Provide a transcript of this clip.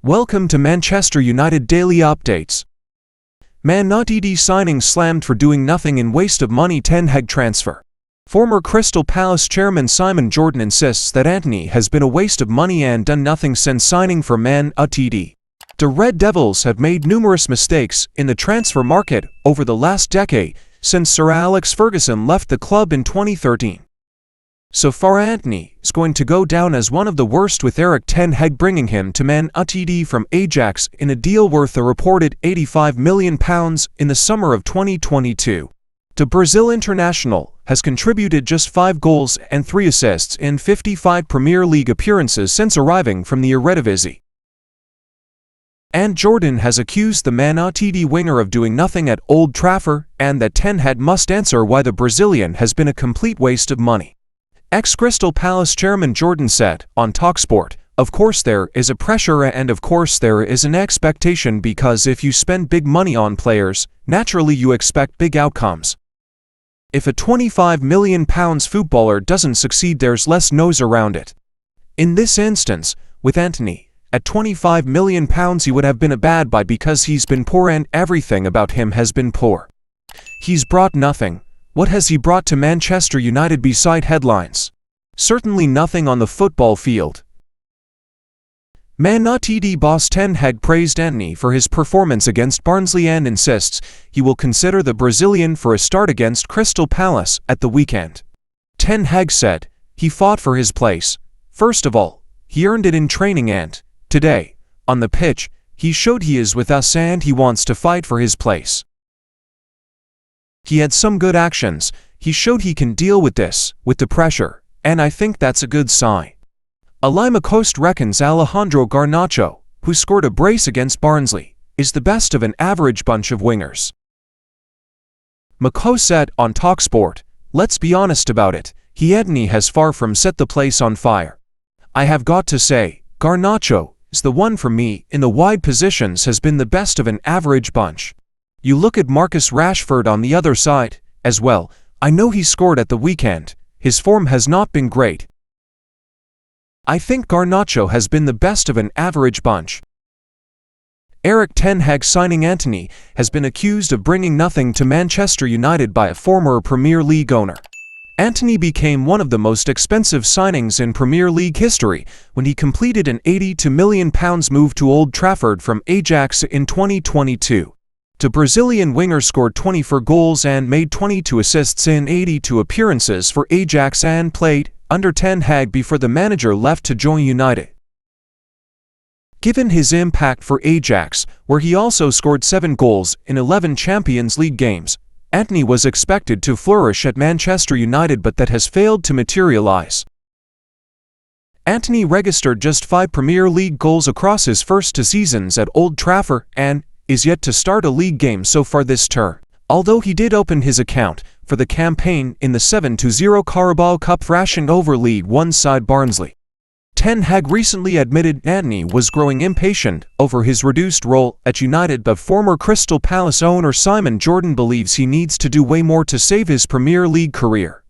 Welcome to Manchester United Daily Updates. Man UTD signing slammed for doing nothing in waste of money. HAG transfer. Former Crystal Palace chairman Simon Jordan insists that Antony has been a waste of money and done nothing since signing for Man UTD. The Red Devils have made numerous mistakes in the transfer market over the last decade since Sir Alex Ferguson left the club in 2013. So far, Antony is going to go down as one of the worst, with Erik ten Hag bringing him to Man UTD from Ajax in a deal worth a reported £85 million in the summer of 2022. The Brazil international has contributed just 5 goals and 3 assists in 55 Premier League appearances since arriving from the Eredivisie. And Jordan has accused the Man UTD winger of doing nothing at Old Trafford, and that ten Hag must answer why the Brazilian has been a complete waste of money. Ex-Crystal Palace chairman Jordan said on TalkSport, "Of course there is a pressure and of course there is an expectation, because if you spend big money on players, naturally you expect big outcomes. If a £25 million footballer doesn't succeed, there's less noise around it. In this instance, with Antony, at £25 million he would have been a bad buy because he's been poor and everything about him has been poor. He's brought nothing. What has he brought to Manchester United beside headlines? Certainly nothing on the football field." Man UTD boss ten Hag praised Antony for his performance against Barnsley and insists he will consider the Brazilian for a start against Crystal Palace at the weekend. Ten Hag said he fought for his place. First of all, he earned it in training, and today, on the pitch, he showed he is with us and he wants to fight for his place. He had some good actions. He showed he can deal with the pressure, and I think that's a good sign. Lima Coast reckons Alejandro Garnacho, who scored a brace against Barnsley, is the best of an average bunch of wingers. Mako said on TalkSport, "Let's be honest about it, Antony has far from set the place on fire. I have got to say, Garnacho is the one for me in the wide positions, has been the best of an average bunch. You look at Marcus Rashford on the other side, as well. I know he scored at the weekend, his form has not been great. I think Garnacho has been the best of an average bunch." Erik ten Hag signing Antony has been accused of bringing nothing to Manchester United by a former Premier League owner. Antony became one of the most expensive signings in Premier League history when he completed an £82 million move to Old Trafford from Ajax in 2022. The Brazilian winger scored 24 goals and made 22 assists in 82 appearances for Ajax and played under ten Hag before the manager left to join United. Given his impact for Ajax, where he also scored 7 goals in 11 Champions League games, Antony was expected to flourish at Manchester United, but that has failed to materialise. Antony registered just 5 Premier League goals across his first 2 seasons at Old Trafford and is yet to start a league game so far this term, although he did open his account for the campaign in the 7-0 Carabao Cup thrashing over League One side Barnsley. Ten Hag recently admitted Antony was growing impatient over his reduced role at United, but former Crystal Palace owner Simon Jordan believes he needs to do way more to save his Premier League career.